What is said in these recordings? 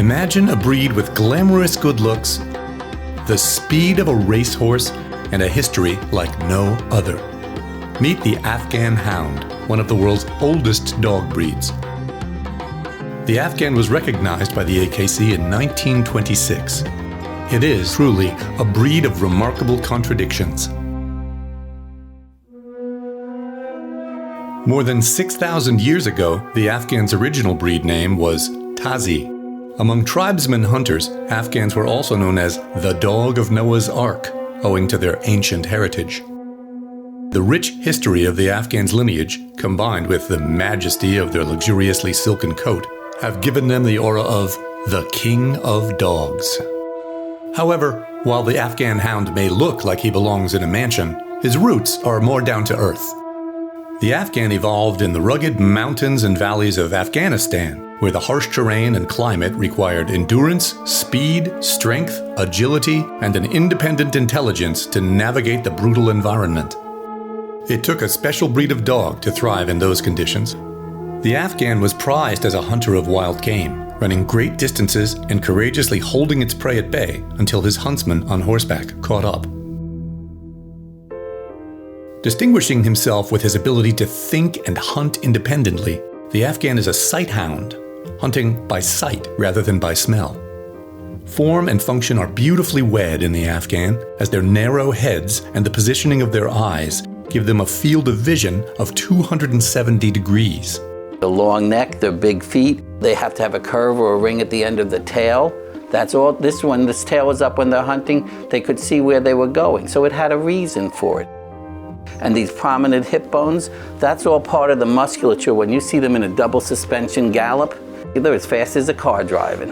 Imagine a breed with glamorous good looks, the speed of a racehorse, and a history like no other. Meet the Afghan Hound, one of the world's oldest dog breeds. The Afghan was recognized by the AKC in 1926. It is truly a breed of remarkable contradictions. More than 6,000 years ago, the Afghan's original breed name was Tazi. Among tribesmen hunters, Afghans were also known as the Dog of Noah's Ark, owing to their ancient heritage. The rich history of the Afghans' lineage, combined with the majesty of their luxuriously silken coat, have given them the aura of the King of Dogs. However, while the Afghan Hound may look like he belongs in a mansion, his roots are more down to earth. The Afghan evolved in the rugged mountains and valleys of Afghanistan, where the harsh terrain and climate required endurance, speed, strength, agility, and an independent intelligence to navigate the brutal environment. It took a special breed of dog to thrive in those conditions. The Afghan was prized as a hunter of wild game, running great distances and courageously holding its prey at bay until his huntsman on horseback caught up. Distinguishing himself with his ability to think and hunt independently, the Afghan is a sight hound, hunting by sight rather than by smell. Form and function are beautifully wed in the Afghan, as their narrow heads and the positioning of their eyes give them a field of vision of 270 degrees. The long neck, their big feet, they have to have a curve or a ring at the end of the tail. That's all. This tail was up when they're hunting, they could see where they were going, so it had a reason for it. And these prominent hip bones, that's all part of the musculature. When you see them in a double suspension gallop, they're as fast as a car driving.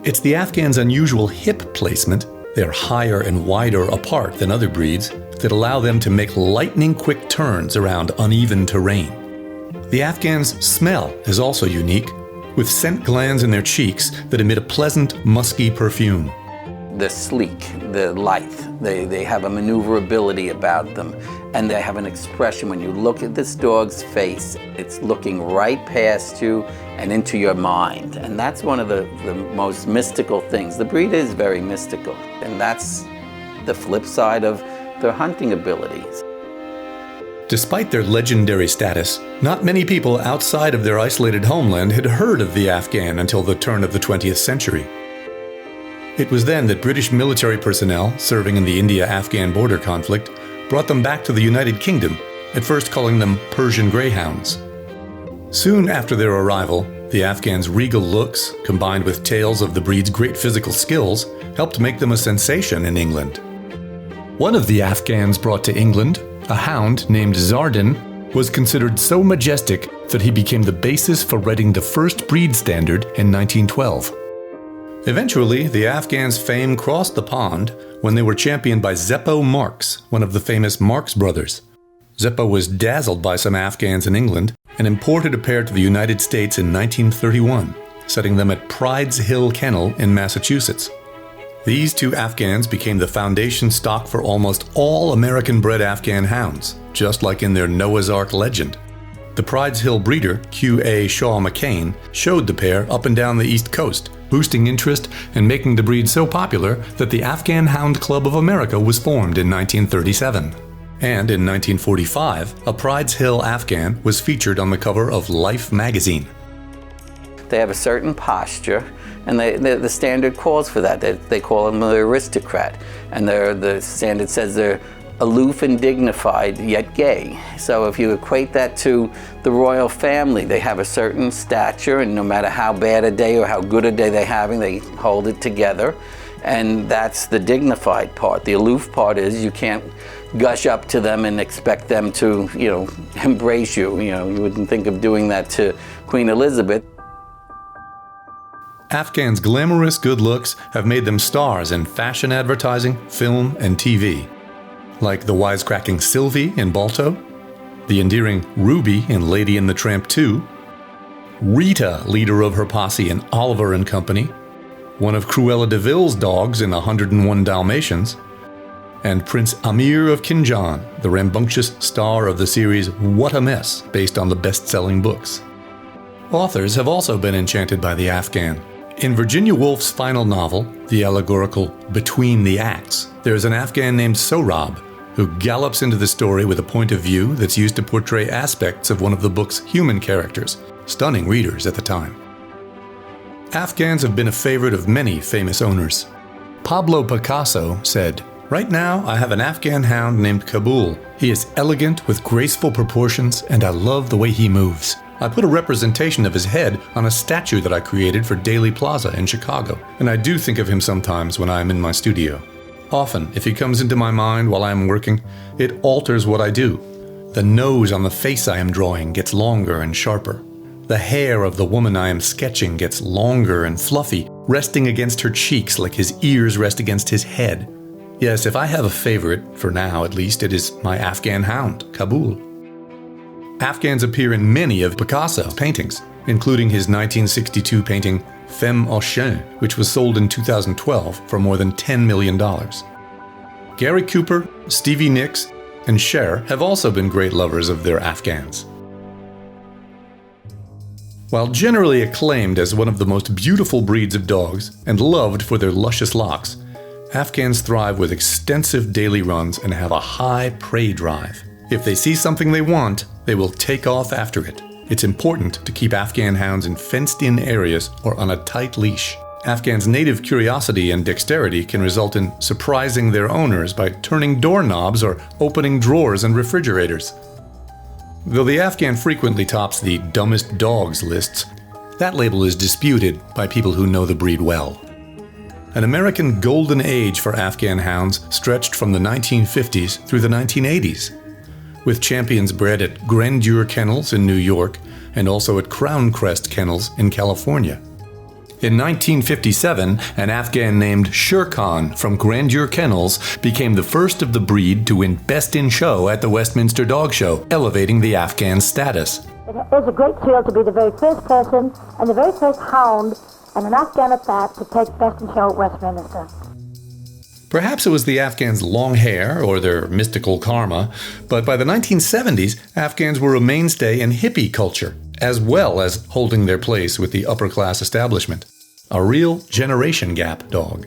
It's the Afghan's unusual hip placement, they're higher and wider apart than other breeds, that allow them to make lightning-quick turns around uneven terrain. The Afghan's smell is also unique, with scent glands in their cheeks that emit a pleasant, musky perfume. They're sleek, they're lithe, they have a maneuverability about them, and they have an expression. When you look at this dog's face, it's looking right past you and into your mind. And that's one of the most mystical things. The breed is very mystical, and that's the flip side of their hunting abilities. Despite their legendary status, not many people outside of their isolated homeland had heard of the Afghan until the turn of the 20th century. It was then that British military personnel serving in the India-Afghan border conflict brought them back to the United Kingdom, at first calling them Persian Greyhounds. Soon after their arrival, the Afghans' regal looks, combined with tales of the breed's great physical skills, helped make them a sensation in England. One of the Afghans brought to England, a hound named Zardin, was considered so majestic that he became the basis for writing the first breed standard in 1912. Eventually, the Afghans' fame crossed the pond when they were championed by Zeppo Marx, one of the famous Marx brothers. Zeppo was dazzled by some Afghans in England and imported a pair to the United States in 1931, setting them at Pride's Hill Kennel in Massachusetts. These two Afghans became the foundation stock for almost all American-bred Afghan hounds, just like in their Noah's Ark legend. The Pride's Hill breeder, Q.A. Shaw McCain, showed the pair up and down the East Coast, boosting interest and making the breed so popular that the Afghan Hound Club of America was formed in 1937. And in 1945, a Pride's Hill Afghan was featured on the cover of Life magazine. They have a certain posture, and the standard calls for that. They call them the aristocrat, and the standard says they're aloof and dignified, yet gay. So if you equate that to the royal family, they have a certain stature, and no matter how bad a day or how good a day they're having, they hold it together. And that's the dignified part. The aloof part is you can't gush up to them and expect them to, embrace you. You wouldn't think of doing that to Queen Elizabeth. Afghans' glamorous good looks have made them stars in fashion advertising, film, and TV. Like the wisecracking Sylvie in Balto, the endearing Ruby in Lady and the Tramp 2, Rita, leader of her posse in Oliver and Company, one of Cruella de Vil's dogs in 101 Dalmatians, and Prince Amir of Kinjan, the rambunctious star of the series What a Mess, based on the best-selling books. Authors have also been enchanted by the Afghan. In Virginia Woolf's final novel, the allegorical Between the Acts, there is an Afghan named Sohrab who gallops into the story with a point of view that's used to portray aspects of one of the book's human characters, stunning readers at the time. Afghans have been a favorite of many famous owners. Pablo Picasso said, "Right now I have an Afghan hound named Kabul. He is elegant with graceful proportions and I love the way he moves. I put a representation of his head on a statue that I created for Daley Plaza in Chicago, and I do think of him sometimes when I am in my studio. Often, if he comes into my mind while I am working, it alters what I do. The nose on the face I am drawing gets longer and sharper. The hair of the woman I am sketching gets longer and fluffy, resting against her cheeks like his ears rest against his head. Yes, if I have a favorite, for now at least, it is my Afghan hound, Kabul." Afghans appear in many of Picasso's paintings, including his 1962 painting Femme au Chien, which was sold in 2012 for more than $10 million. Gary Cooper, Stevie Nicks, and Cher have also been great lovers of their Afghans. While generally acclaimed as one of the most beautiful breeds of dogs and loved for their luscious locks, Afghans thrive with extensive daily runs and have a high prey drive. If they see something they want, they will take off after it. It's important to keep Afghan hounds in fenced-in areas or on a tight leash. Afghans' native curiosity and dexterity can result in surprising their owners by turning doorknobs or opening drawers and refrigerators. Though the Afghan frequently tops the dumbest dogs lists, that label is disputed by people who know the breed well. An American golden age for Afghan hounds stretched from the 1950s through the 1980s, with champions bred at Grandeur Kennels in New York and also at Crown Crest Kennels in California. In 1957, an Afghan named Sher Khan from Grandeur Kennels became the first of the breed to win Best in Show at the Westminster Dog Show, elevating the Afghan status. It's a great thrill to be the very first person and the very first hound and an Afghan at that to take Best in Show at Westminster. Perhaps it was the Afghans' long hair or their mystical karma, but by the 1970s, Afghans were a mainstay in hippie culture, as well as holding their place with the upper-class establishment. A real generation gap dog.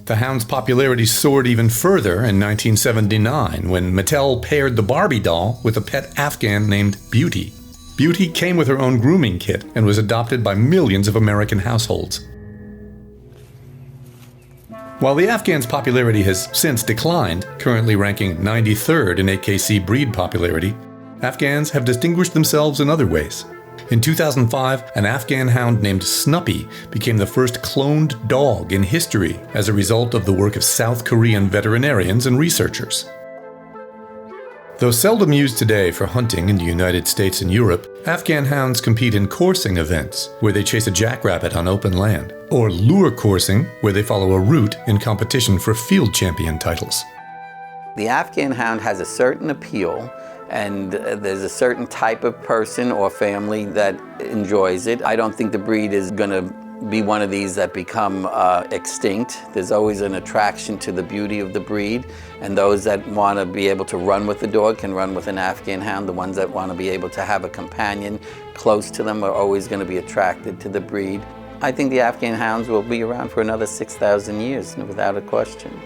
The hound's popularity soared even further in 1979 when Mattel paired the Barbie doll with a pet Afghan named Beauty. Beauty came with her own grooming kit and was adopted by millions of American households. While the Afghan's popularity has since declined, currently ranking 93rd in AKC breed popularity, Afghans have distinguished themselves in other ways. In 2005, an Afghan hound named Snuppy became the first cloned dog in history as a result of the work of South Korean veterinarians and researchers. Though seldom used today for hunting in the United States and Europe, Afghan hounds compete in coursing events, where they chase a jackrabbit on open land, or lure coursing, where they follow a route in competition for field champion titles. The Afghan Hound has a certain appeal, and there's a certain type of person or family that enjoys it. I don't think the breed is going to be one of these that become extinct. There's always an attraction to the beauty of the breed, and those that want to be able to run with the dog can run with an Afghan Hound. The ones that want to be able to have a companion close to them are always going to be attracted to the breed. I think the Afghan Hounds will be around for another 6,000 years, without a question.